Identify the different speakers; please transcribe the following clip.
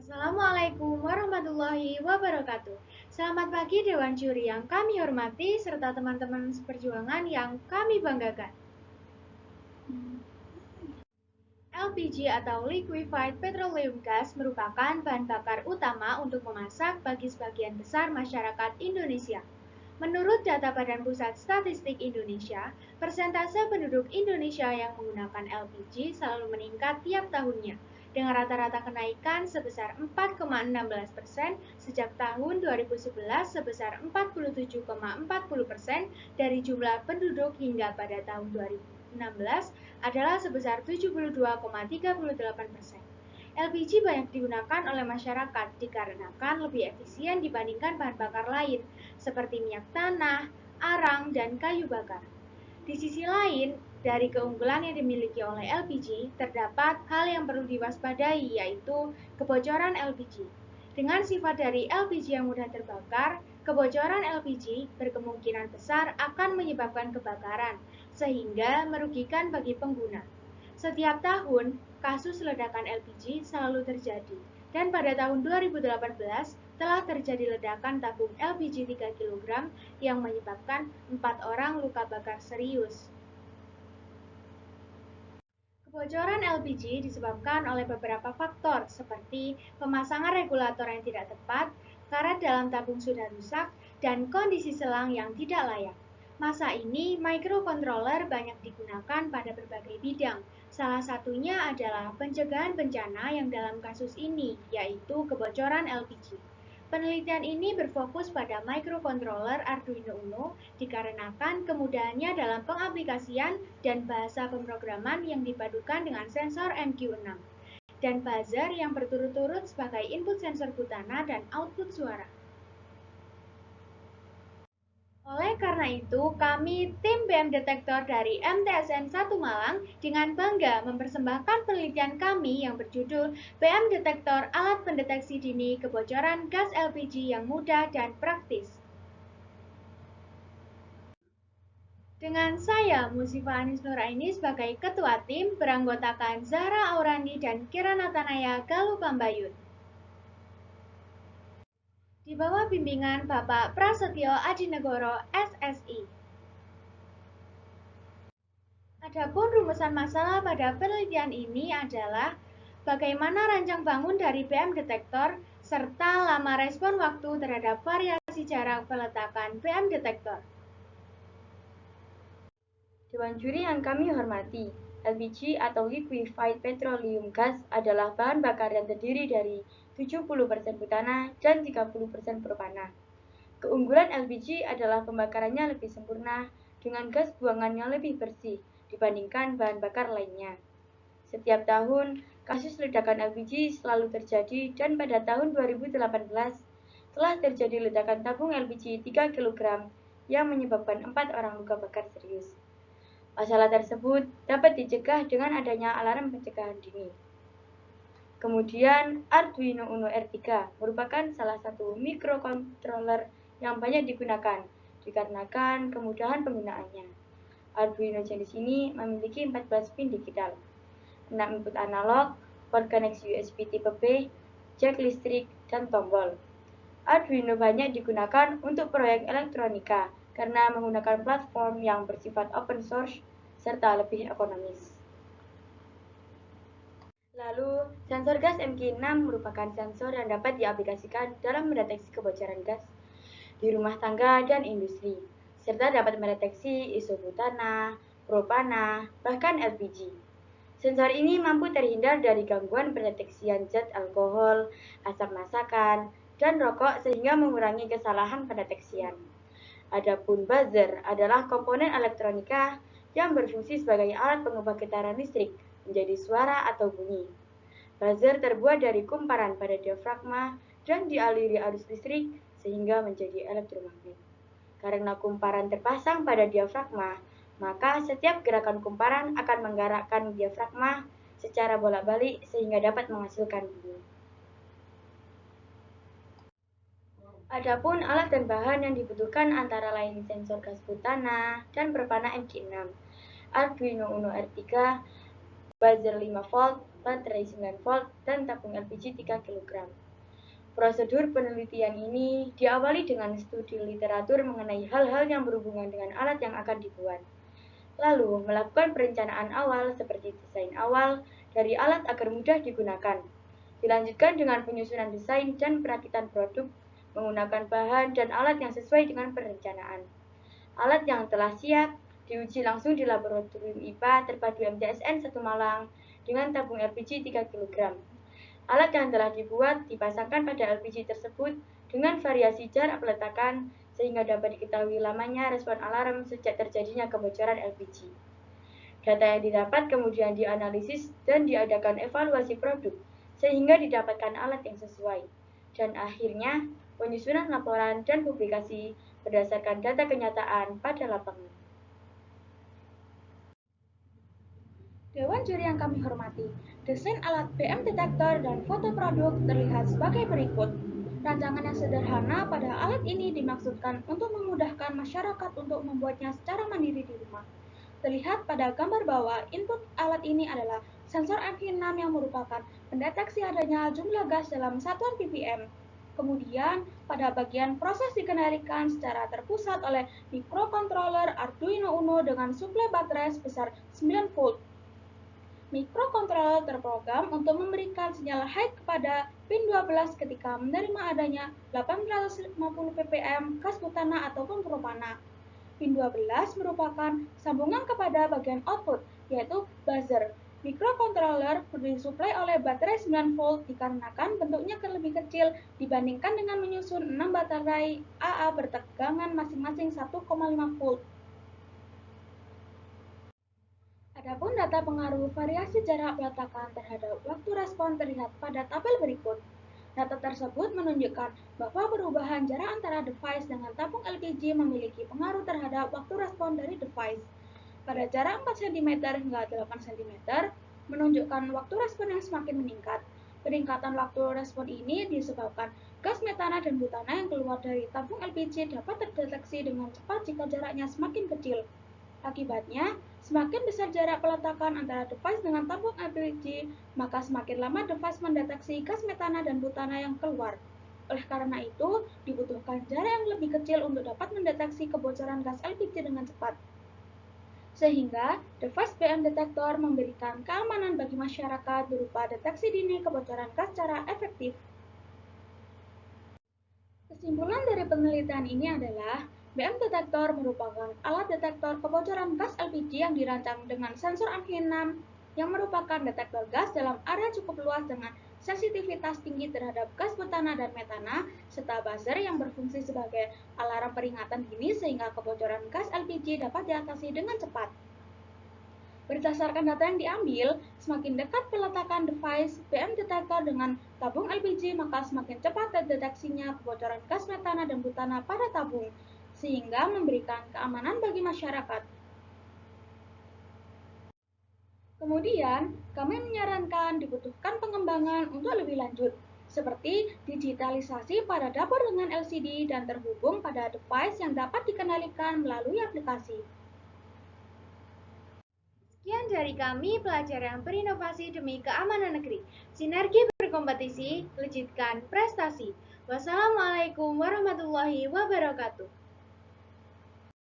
Speaker 1: Assalamualaikum warahmatullahi wabarakatuh. Selamat pagi Dewan Juri yang kami hormati serta teman-teman seperjuangan yang kami banggakan. LPG atau Liquefied Petroleum Gas merupakan bahan bakar utama untuk memasak bagi sebagian besar masyarakat Indonesia. Menurut data Badan Pusat Statistik Indonesia, persentase penduduk Indonesia yang menggunakan LPG selalu meningkat tiap tahunnya, dengan rata-rata kenaikan sebesar 4,16% sejak tahun 2011 sebesar 47,40% dari jumlah penduduk hingga pada tahun 2016 adalah sebesar 72,38%. LPG banyak digunakan oleh masyarakat dikarenakan lebih efisien dibandingkan bahan bakar lain seperti minyak tanah, arang, dan kayu bakar. Di sisi lain, dari keunggulan yang dimiliki oleh LPG, terdapat hal yang perlu diwaspadai, yaitu kebocoran LPG. Dengan sifat dari LPG yang mudah terbakar, kebocoran LPG berkemungkinan besar akan menyebabkan kebakaran, sehingga merugikan bagi pengguna. Setiap tahun, kasus ledakan LPG selalu terjadi, dan pada tahun 2018 telah terjadi ledakan tabung LPG 3 kg yang menyebabkan 4 orang luka bakar serius. Kebocoran LPG disebabkan oleh beberapa faktor seperti pemasangan regulator yang tidak tepat, karet dalam tabung sudah rusak, dan kondisi selang yang tidak layak. Masa ini, microcontroller banyak digunakan pada berbagai bidang. Salah satunya adalah pencegahan bencana yang dalam kasus ini, yaitu kebocoran LPG. Penelitian ini berfokus pada microcontroller Arduino Uno dikarenakan kemudahannya dalam pengaplikasian dan bahasa pemrograman yang dipadukan dengan sensor MQ6 dan buzzer yang berturut-turut sebagai input sensor butana dan output suara. Oleh karena itu, kami tim BM Detektor dari MTSN 1 Malang dengan bangga mempersembahkan penelitian kami yang berjudul BM Detektor Alat Pendeteksi Dini Kebocoran Gas LPG yang mudah dan praktis. Dengan saya, Musifah Anis Nuraini sebagai Ketua Tim, beranggotakan Zahra Aurani dan Kirana Tanaya Galuh Pambayun. Di bawah bimbingan Bapak Prasetyo Adinegoro, SSI. Adapun rumusan masalah pada penelitian ini adalah bagaimana rancang bangun dari BM detektor serta lama respon waktu terhadap variasi jarak peletakan BM detektor.
Speaker 2: Dewan Juri yang kami hormati, LPG atau Liquefied Petroleum Gas adalah bahan bakar yang terdiri dari 70% butana dan 30% propana. Keunggulan LPG adalah pembakarannya lebih sempurna dengan gas buangan yang lebih bersih dibandingkan bahan bakar lainnya. Setiap tahun, kasus ledakan LPG selalu terjadi dan pada tahun 2018 telah terjadi ledakan tabung LPG 3 kg yang menyebabkan 4 orang luka bakar serius. Masalah tersebut dapat dicegah dengan adanya alarm pencegahan dini. Kemudian, Arduino Uno R3 merupakan salah satu microcontroller yang banyak digunakan dikarenakan kemudahan penggunaannya. Arduino jenis ini memiliki 14 pin digital, 6 input analog, port koneksi USB tipe B, jack listrik, dan tombol. Arduino banyak digunakan untuk proyek elektronika karena menggunakan platform yang bersifat open source serta lebih ekonomis. Lalu, sensor gas MQ6 merupakan sensor yang dapat diaplikasikan dalam mendeteksi kebocoran gas di rumah tangga dan industri, serta dapat mendeteksi isobutana, propana, bahkan LPG. Sensor ini mampu terhindar dari gangguan pendeteksian zat alkohol, asap masakan, dan rokok sehingga mengurangi kesalahan pendeteksian. Adapun buzzer adalah komponen elektronika yang berfungsi sebagai alat pengubah getaran listrik menjadi suara atau bunyi. Buzzer terbuat dari kumparan pada diafragma dan dialiri arus listrik sehingga menjadi elektromagnet. Karena kumparan terpasang pada diafragma, maka setiap gerakan kumparan akan menggerakkan diafragma secara bolak-balik sehingga dapat menghasilkan bunyi. Adapun alat dan bahan yang dibutuhkan antara lain sensor gas butana dan propana MQ6, Arduino Uno R3, buzzer 5 volt, baterai 9 volt, dan tabung LPG 3 kg. Prosedur penelitian ini diawali dengan studi literatur mengenai hal-hal yang berhubungan dengan alat yang akan dibuat. Lalu, melakukan perencanaan awal seperti desain awal dari alat agar mudah digunakan. Dilanjutkan dengan penyusunan desain dan perakitan produk menggunakan bahan dan alat yang sesuai dengan perencanaan. Alat yang telah siap diuji langsung di laboratorium IPA terpadu MTSN 1 Malang dengan tabung LPG 3 kg. Alat yang telah dibuat dipasangkan pada LPG tersebut dengan variasi jarak peletakan sehingga dapat diketahui lamanya respon alarm sejak terjadinya kebocoran LPG. Data yang didapat kemudian dianalisis dan diadakan evaluasi produk sehingga didapatkan alat yang sesuai. Dan akhirnya, penyusunan laporan dan publikasi berdasarkan data kenyataan pada lapangan.
Speaker 1: Dewan juri yang kami hormati, desain alat BM detektor dan foto produk terlihat sebagai berikut. Rancangan yang sederhana pada alat ini dimaksudkan untuk memudahkan masyarakat untuk membuatnya secara mandiri di rumah. Terlihat pada gambar bawah, input alat ini adalah sensor MV6 yang merupakan pendeteksi adanya jumlah gas dalam satuan ppm. Kemudian, pada bagian proses dikendalikan secara terpusat oleh mikrokontroler Arduino Uno dengan suplai baterai sebesar 9 volt. Mikrokontroler terprogram untuk memberikan sinyal high kepada pin 12 ketika menerima adanya 850 ppm gas butana ataupun propana. Pin 12 merupakan sambungan kepada bagian output, yaitu buzzer. Mikrokontroler disuplai oleh baterai 9 volt dikarenakan bentuknya lebih kecil dibandingkan dengan menyusun 6 baterai AA bertegangan masing-masing 1,5 volt. Adapun data pengaruh variasi jarak peletakan terhadap waktu respon terlihat pada tabel berikut. Data tersebut menunjukkan bahwa perubahan jarak antara device dengan tabung LPG memiliki pengaruh terhadap waktu respon dari device. Pada jarak 4 cm hingga 8 cm, menunjukkan waktu respon yang semakin meningkat. Peningkatan waktu respon ini disebabkan gas metana dan butana yang keluar dari tabung LPG dapat terdeteksi dengan cepat jika jaraknya semakin kecil. Akibatnya, semakin besar jarak peletakan antara device dengan tabung LPG, maka semakin lama device mendeteksi gas metana dan butana yang keluar. Oleh karena itu, dibutuhkan jarak yang lebih kecil untuk dapat mendeteksi kebocoran gas LPG dengan cepat. Sehingga, device BM detektor memberikan keamanan bagi masyarakat berupa deteksi dini kebocoran gas secara efektif. Kesimpulan dari penelitian ini adalah BM detektor merupakan alat detektor kebocoran gas LPG yang dirancang dengan sensor MV6 yang merupakan detektor gas dalam area cukup luas dengan sensitivitas tinggi terhadap gas butana dan metana, serta buzzer yang berfungsi sebagai alarm peringatan dini sehingga kebocoran gas LPG dapat diatasi dengan cepat. Berdasarkan data yang diambil, semakin dekat peletakan device BM detektor dengan tabung LPG, maka semakin cepat terdeteksinya kebocoran gas metana dan butana pada tabung, sehingga memberikan keamanan bagi masyarakat. Kemudian, kami menyarankan dibutuhkan pengembangan untuk lebih lanjut, seperti digitalisasi pada dapur dengan LCD dan terhubung pada device yang dapat dikendalikan melalui aplikasi. Sekian dari kami, pelajar yang berinovasi demi keamanan negeri. Sinergi berkompetisi, wujudkan prestasi. Wassalamualaikum warahmatullahi wabarakatuh.